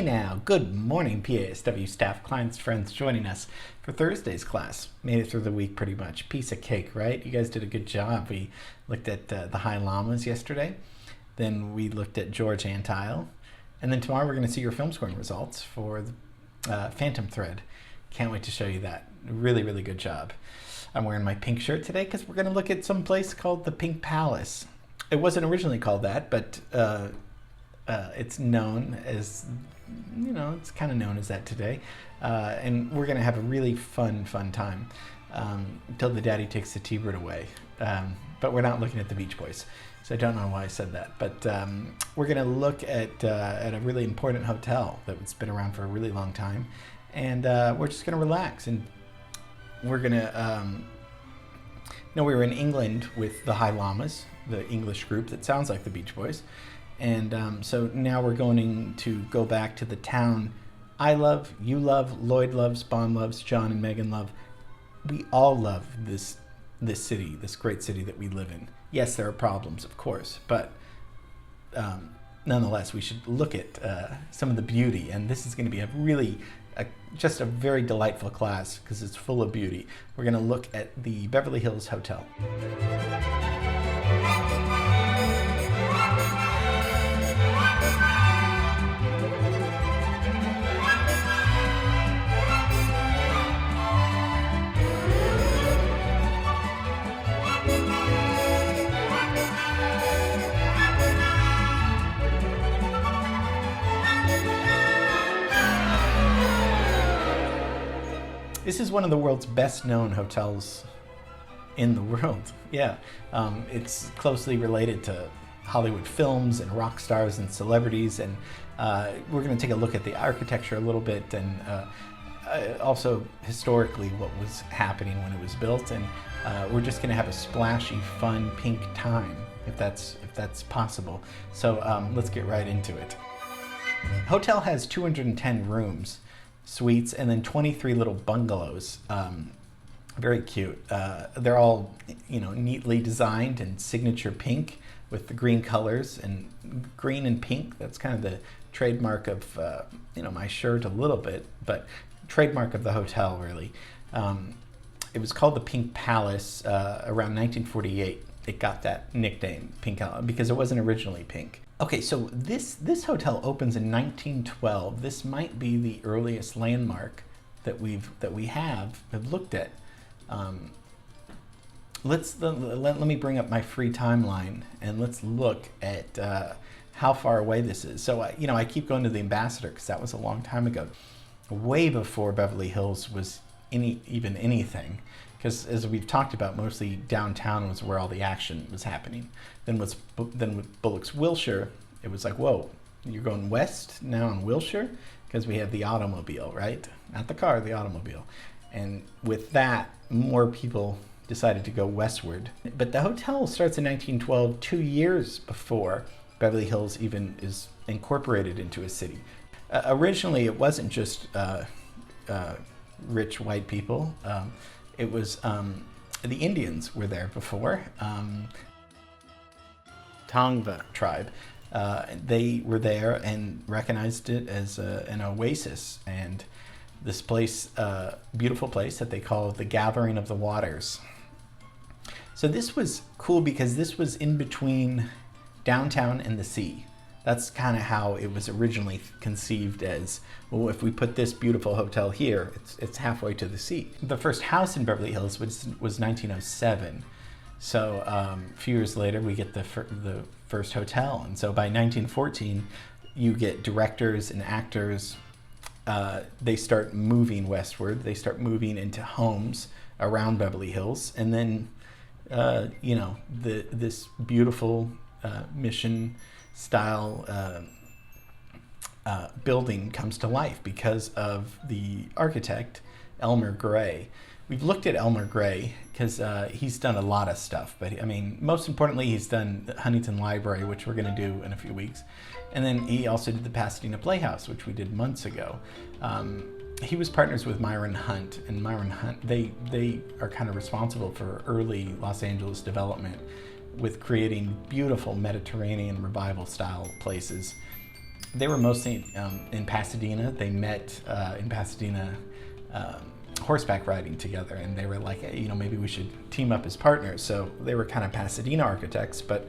Hey now, good morning PASW staff, clients, friends joining us for Thursday's class. Made it through the week pretty much. Piece of cake, right? You guys did a good job. We looked at the High Llamas yesterday. Then we looked at George Antile. And then tomorrow we're going to see your film scoring results for the Phantom Thread. Can't wait to show you that. Really, really good job. I'm wearing my pink shirt today because we're going to look at some place called the Pink Palace. It wasn't originally called that, but it's known as, it's kind of known as that today. And we're going to have a really fun time until the daddy takes the T-bird away. But we're not looking at the Beach Boys, so I don't know why I said that. But we're going to look at a really important hotel that's been around for a really long time. And we're just going to relax. And we're going to, we were in England with the High Llamas, the English group that sounds like the Beach Boys. And so now we're going to go back to the town I love, you love, Lloyd loves, Bond loves, John and Megan love. We all love this city, this great city that we live in. Yes, there are problems, of course, but nonetheless, we should look at some of the beauty. And this is going to be just a very delightful class because it's full of beauty. We're going to look at the Beverly Hills Hotel. This is one of the world's best known hotels in the world. Yeah, it's closely related to Hollywood films and rock stars and celebrities. And we're going to take a look at the architecture a little bit and also historically what was happening when it was built. And we're just going to have a splashy, fun, pink time if that's possible. So let's get right into it. The hotel has 210 rooms. Suites, and then 23 little bungalows. Very cute. They're all, neatly designed and signature pink with the green colors, and green and pink. That's kind of the trademark of, my shirt a little bit, but trademark of the hotel really. It was called the Pink Palace around 1948. It got that nickname, Pink, because it wasn't originally pink. Okay, so this hotel opens in 1912. This might be the earliest landmark that we have looked at. Let me bring up my free timeline and let's look at how far away this is. So I keep going to the Ambassador because that was a long time ago, way before Beverly Hills was even anything. Because as we've talked about, mostly downtown was where all the action was happening. Then with Bullock's Wilshire, it was like, whoa, you're going west now in Wilshire? Because we have the automobile, right? Not the car, the automobile. And with that, more people decided to go westward. But the hotel starts in 1912, 2 years before Beverly Hills even is incorporated into a city. Originally, it wasn't just rich white people. It was the Indians were there before. Tongva tribe. They were there and recognized it as an oasis. And this place, beautiful place that they call the Gathering of the Waters. So this was cool because this was in between downtown and the sea. That's kind of how it was originally conceived as, well, if we put this beautiful hotel here, it's halfway to the sea. The first house in Beverly Hills was 1907. So a few years later, we get the first hotel. And so by 1914, you get directors and actors. They start moving westward. They start moving into homes around Beverly Hills. And then, this beautiful mission style building comes to life because of the architect, Elmer Gray. We've looked at Elmer Gray because he's done a lot of stuff, but most importantly, he's done Huntington Library, which we're going to do in a few weeks. And then he also did the Pasadena Playhouse, which we did months ago. He was partners with Myron Hunt, and Myron Hunt, they are kind of responsible for early Los Angeles development with creating beautiful Mediterranean revival style places. They were mostly in Pasadena. They met in Pasadena horseback riding together, and they were like, hey, maybe we should team up as partners. So they were kind of Pasadena architects, but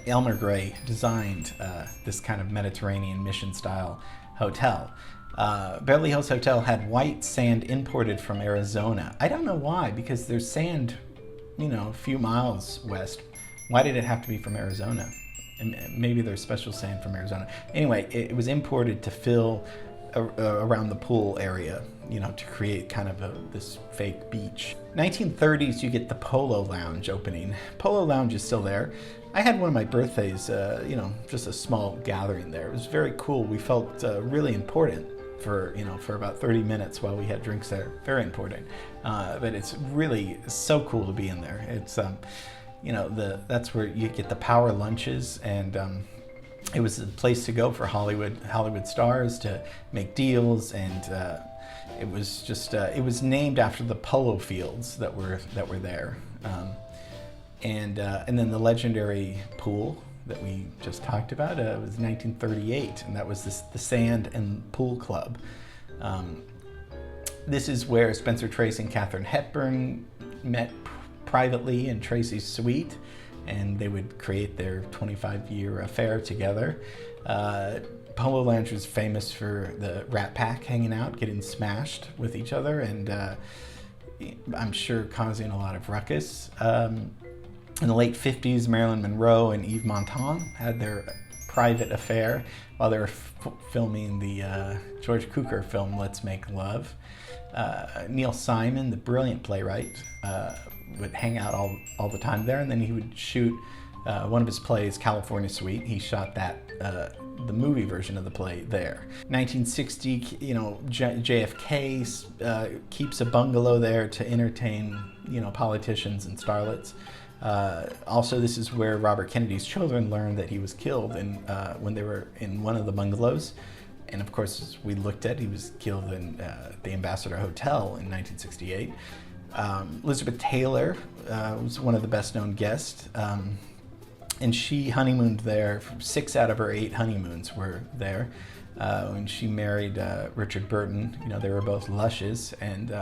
Elmer Gray designed this kind of Mediterranean mission-style hotel. Beverly Hills Hotel had white sand imported from Arizona. I don't know why, because there's sand, a few miles west. Why did it have to be from Arizona? And maybe there's special sand from Arizona. Anyway, it was imported to fill around the pool area, to create kind of this fake beach. 1930s, you get the Polo Lounge opening. Polo Lounge is still there. I had one of my birthdays, just a small gathering there. It was very cool. We felt really important for about 30 minutes while we had drinks there. Very important. But it's really so cool to be in there. It's, that's where you get the power lunches, and it was a place to go for Hollywood stars to make deals, and it was just it was named after the polo fields that were there, and then the legendary pool that we just talked about was 1938, and that was the Sand and Pool Club. This is where Spencer Tracy and Katharine Hepburn met privately in Tracy's suite, and they would create their 25-year affair together. Polo Lounge was famous for the Rat Pack hanging out, getting smashed with each other, and I'm sure causing a lot of ruckus. In the late 50s, Marilyn Monroe and Yves Montand had their private affair while they were filming the George Cukor film, Let's Make Love. Neil Simon, the brilliant playwright, would hang out all the time there, and then he would shoot one of his plays, California Suite. He shot that, the movie version of the play there. 1960, JFK keeps a bungalow there to entertain, politicians and starlets. Also, this is where Robert Kennedy's children learned that he was killed when they were in one of the bungalows. And of course, as we looked at, he was killed in the Ambassador Hotel in 1968. Elizabeth Taylor was one of the best-known guests, and she honeymooned there. 6 out of her 8 honeymoons were there. When she married Richard Burton, they were both lushes, and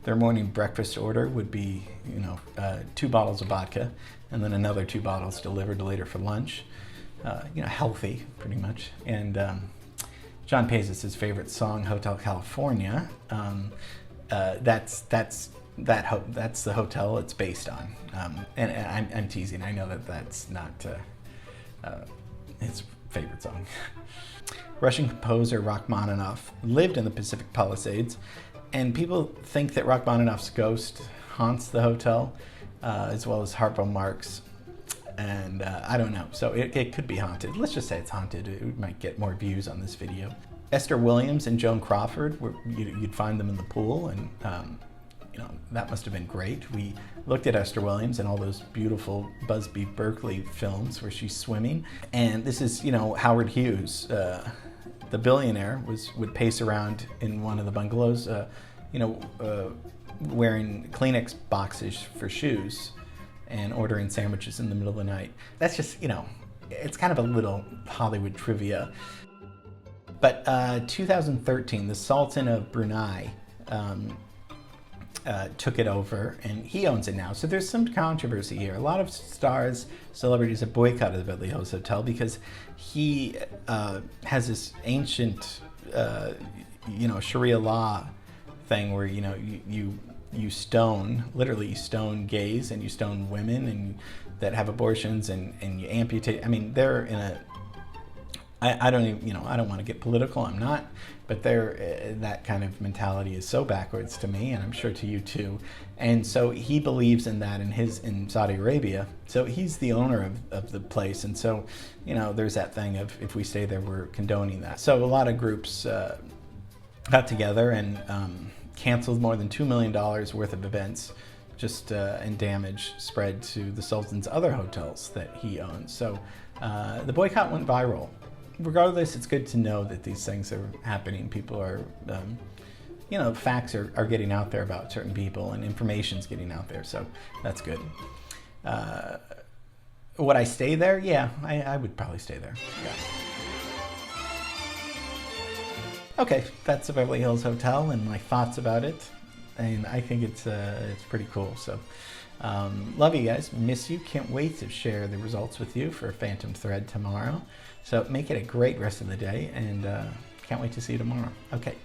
their morning breakfast order would be, 2 bottles of vodka, and then another 2 bottles delivered later for lunch. Healthy, pretty much. And John Pazis' favorite song, Hotel California. That's the hotel it's based on. And I'm teasing. I know that's not his favorite song. Russian composer Rachmaninoff lived in the Pacific Palisades, and people think that Rachmaninoff's ghost haunts the hotel, as well as Harpo Marx. And I don't know, so it could be haunted. Let's just say it's haunted. It might get more views on this video. Esther Williams and Joan Crawford, you'd find them in the pool, and that must have been great. We looked at Esther Williams and all those beautiful Busby Berkeley films where she's swimming. And this is, Howard Hughes, the billionaire, would pace around in one of the bungalows, wearing Kleenex boxes for shoes and ordering sandwiches in the middle of the night. That's just, it's kind of a little Hollywood trivia. But 2013, the Sultan of Brunei took it over, and he owns it now. So there's some controversy here. A lot of celebrities have boycotted the Beverly Hills Hotel because he has this ancient, Sharia law thing where, you stone gays, and you stone women and that have abortions, and you amputate. I mean, they're in a, I don't even, I don't want to get political, I'm not, but that kind of mentality is so backwards to me, and I'm sure to you too. And so he believes in that in Saudi Arabia. So he's the owner of the place, and so, there's that thing of, if we stay there, we're condoning that. So a lot of groups got together and canceled more than $2 million worth of events, and damage spread to the Sultan's other hotels that he owns. So the boycott went viral. Regardless, it's good to know that these things are happening. People are, facts are getting out there about certain people, and information's getting out there, so that's good. Would I stay there? Yeah, I would probably stay there. Yeah. Okay, that's the Beverly Hills Hotel and my thoughts about it. And I think it's pretty cool. So love you guys. Miss you. Can't wait to share the results with you for Phantom Thread tomorrow. So make it a great rest of the day, and can't wait to see you tomorrow. Okay.